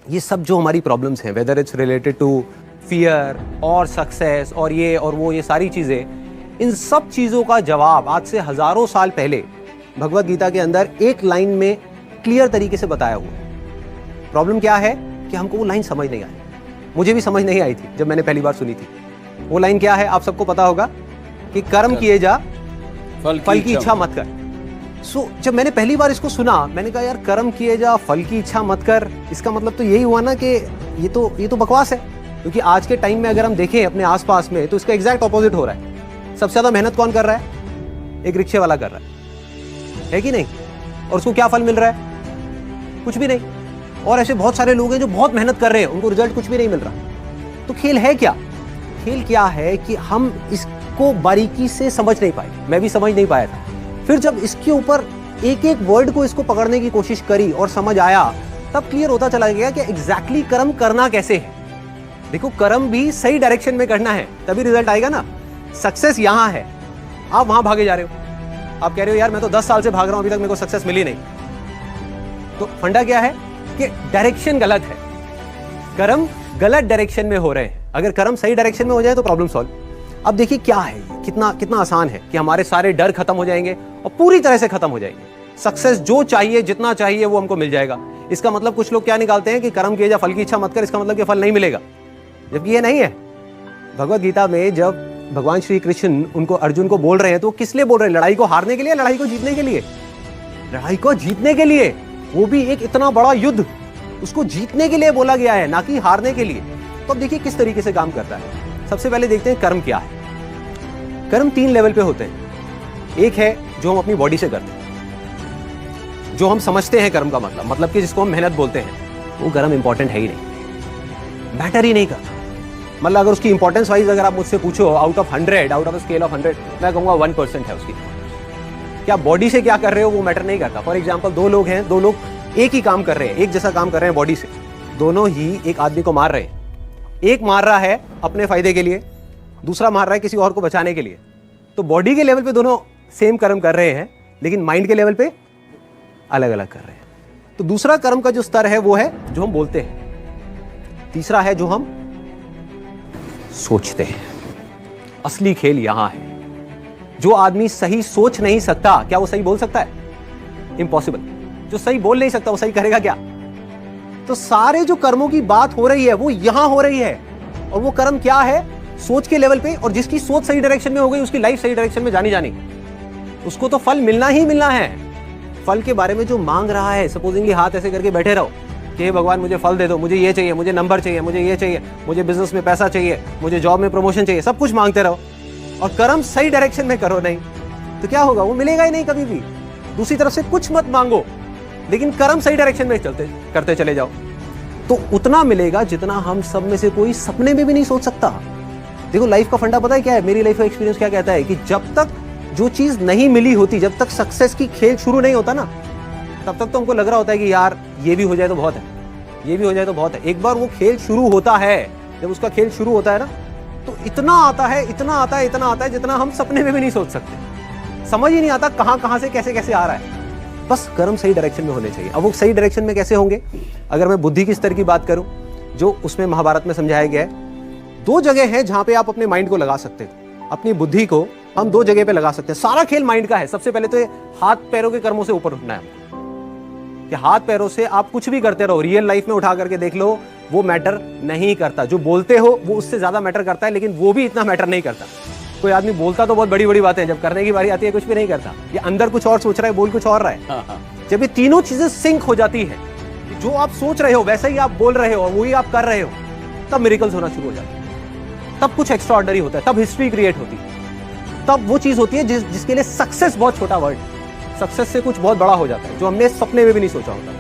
ये सब जो हमारी प्रॉब्लम्स हैं, whether it's related to fear और सक्सेस और ये और वो, ये सारी चीज़ें, इन सब चीज़ों का जवाब आज से हज़ारों साल पहले भगवत गीता के अंदर एक लाइन में क्लियर तरीके से बताया हुआ है। प्रॉब्लम क्या है कि हमको वो लाइन समझ नहीं आई। मुझे भी समझ नहीं आई थी जब मैंने पहली बार सुनी थी। वो लाइन क्या है आप सबको पता होगा कि कर्म किए जा, फल की इच्छा मत कर। जब मैंने पहली बार इसको सुना, मैंने कहा यार कर्म किए जा, फल की इच्छा मत कर, इसका मतलब तो यही हुआ ना कि ये तो बकवास है। क्योंकि आज के टाइम में अगर हम देखें अपने आसपास में तो इसका एग्जैक्ट ऑपोजिट हो रहा है। सबसे ज्यादा मेहनत कौन कर रहा है? एक रिक्शे वाला कर रहा है कि नहीं? और उसको क्या फल मिल रहा है? कुछ भी नहीं। और ऐसे बहुत सारे लोग हैं जो बहुत मेहनत कर रहे हैं, उनको रिजल्ट कुछ भी नहीं मिल रहा। तो खेल है क्या? खेल क्या है कि हम इसको बारीकी से समझ नहीं पाए। मैं भी समझ नहीं पाया था। फिर जब इसके ऊपर एक एक वर्ड को इसको पकड़ने की कोशिश करी और समझ आया, तब क्लियर होता चला गया कि एग्जैक्टली कर्म करना कैसे है। देखो, कर्म भी सही डायरेक्शन में करना है, तभी रिजल्ट आएगा ना। सक्सेस यहां है, आप वहां भागे जा रहे हो। आप कह रहे हो यार मैं तो 10 साल से भाग रहा हूं, अभी तक मेरे को सक्सेस मिली नहीं। तो फंडा क्या है कि डायरेक्शन गलत है। कर्म गलत डायरेक्शन में हो रहे हैं। अगर कर्म सही डायरेक्शन में हो जाए तो प्रॉब्लम सॉल्व। अब देखिए क्या है, कितना आसान है कि हमारे सारे डर खत्म हो जाएंगे और पूरी तरह से खत्म हो जाएंगे। सक्सेस जो चाहिए, जितना चाहिए वो हमको मिल जाएगा। इसका मतलब कुछ लोग क्या निकालते हैं कि कर्म किए जा, फल की इच्छा मत कर, इसका मतलब कि फल नहीं मिलेगा, जबकि ये नहीं है। भगवत गीता में जब भगवान श्री कृष्ण उनको अर्जुन को बोल रहे हैं तो किस लिए बोल रहे हैं? लड़ाई को हारने के लिए, लड़ाई को जीतने के लिए? लड़ाई को जीतने के लिए, वो भी एक इतना बड़ा युद्ध, उसको जीतने के लिए बोला गया है, ना कि हारने के लिए। तो अब देखिए किस तरीके से काम करता है। सबसे पहले देखते हैं कर्म क्या है। कर्म 3 लेवल पे होते हैं। एक है जो हम अपनी बॉडी से करते हैं, जो हम समझते हैं कर्म का मतलब कि जिसको हम मेहनत बोलते हैं, वो कर्म इंपॉर्टेंट है ही नहीं, मैटर ही नहीं करता। मतलब अगर उसकी इंपॉर्टेंस वाइज अगर आप मुझसे पूछो out of 100, out of scale of 100, मैं कहूंगा 1% है उसकी। क्या बॉडी से क्या कर रहे हो वो मैटर नहीं करता। फॉर एग्जाम्पल, 2 लोग हैं, 2 लोग एक ही काम कर रहे हैं, एक जैसा काम कर रहे हैं बॉडी से, दोनों ही एक आदमी को मार रहे हैं। एक मार रहा है अपने फायदे के लिए, दूसरा मार रहा है किसी और को बचाने के लिए। तो बॉडी के लेवल पे दोनों सेम कर्म कर रहे हैं, लेकिन माइंड के लेवल पे अलग अलग कर रहे हैं। तो दूसरा कर्म का जो स्तर है वो है जो हम बोलते हैं। तीसरा है जो हम सोचते हैं। असली खेल यहां है। जो आदमी सही सोच नहीं सकता, क्या वो सही बोल सकता है? इम्पॉसिबल। जो सही बोल नहीं सकता वो सही करेगा क्या? तो सारे जो कर्मों की बात हो रही है वो यहां हो रही है। और वो कर्म क्या है? सोच के लेवल पे। और जिसकी सोच सही डायरेक्शन में हो गई, उसकी लाइफ सही डायरेक्शन में जानी, उसको तो फल मिलना ही मिलना है। फल के बारे में जो मांग रहा है, सपोजिंगली हाथ ऐसे करके बैठे रहो कि हे भगवान मुझे फल दे दो, मुझे ये चाहिए, मुझे नंबर चाहिए, मुझे ये चाहिए, मुझे बिजनेस में पैसा चाहिए, मुझे जॉब में प्रमोशन चाहिए, सब कुछ मांगते रहो और कर्म सही डायरेक्शन में करो नहीं, तो क्या होगा? वो मिलेगा ही नहीं कभी भी। दूसरी तरफ से कुछ मत मांगो, लेकिन कर्म सही डायरेक्शन में करते चले जाओ, तो उतना मिलेगा जितना हम सब में से कोई सपने में भी नहीं सोच सकता। देखो, लाइफ का फंडा पता है क्या है? मेरी लाइफ का एक्सपीरियंस क्या कहता है कि जब तक जो चीज नहीं मिली होती, जब तक सक्सेस की खेल शुरू नहीं होता ना, तब तक तो हमको लग रहा होता है कि यार ये भी हो जाए तो बहुत है, ये भी हो जाए तो बहुत है। एक बार वो खेल शुरू होता है, जब उसका खेल शुरू होता है ना, तो इतना आता है, इतना आता है, इतना आता है जितना हम सपने में भी नहीं सोच सकते। समझ ही नहीं आता कहां से कैसे कैसे आ रहा है। बस कर्म सही डायरेक्शन में होने चाहिए। अब वो सही डायरेक्शन में कैसे होंगे? अगर मैं बुद्धि की स्तर की बात करूं, जो उसमें महाभारत में समझाया गया है, 2 जगह है जहां पे आप अपने माइंड को लगा सकते हो। अपनी बुद्धि को हम 2 जगह पे लगा सकते हैं। सारा खेल माइंड का है। सबसे पहले तो हाथ पैरों के कर्मों से ऊपर उठना है कि हाथ पैरों से आप कुछ भी करते रहो, रियल लाइफ में उठा करके देख लो, वो मैटर नहीं करता। जो बोलते हो वो उससे ज्यादा मैटर करता है, लेकिन वो भी इतना मैटर नहीं करता। कोई आदमी बोलता तो बहुत बड़ी बड़ी बातें, जब करने की बारी आती है कुछ भी नहीं करता। ये अंदर कुछ और सोच रहा है, बोल कुछ और रहा है। जब ये तीनों चीजें सिंक हो जाती है, जो आप सोच रहे हो वैसे ही आप बोल रहे हो और वही आप कर रहे हो, तब मिरेकल्स होना शुरू हो जाते हैं। तब कुछ एक्स्ट्रा ऑर्डिनरी होता है, तब हिस्ट्री क्रिएट होती है, तब वो चीज होती है जिसके लिए सक्सेस बहुत छोटा वर्ड, सक्सेस से कुछ बहुत बड़ा हो जाता है जो हमने सपने में भी नहीं सोचा होता।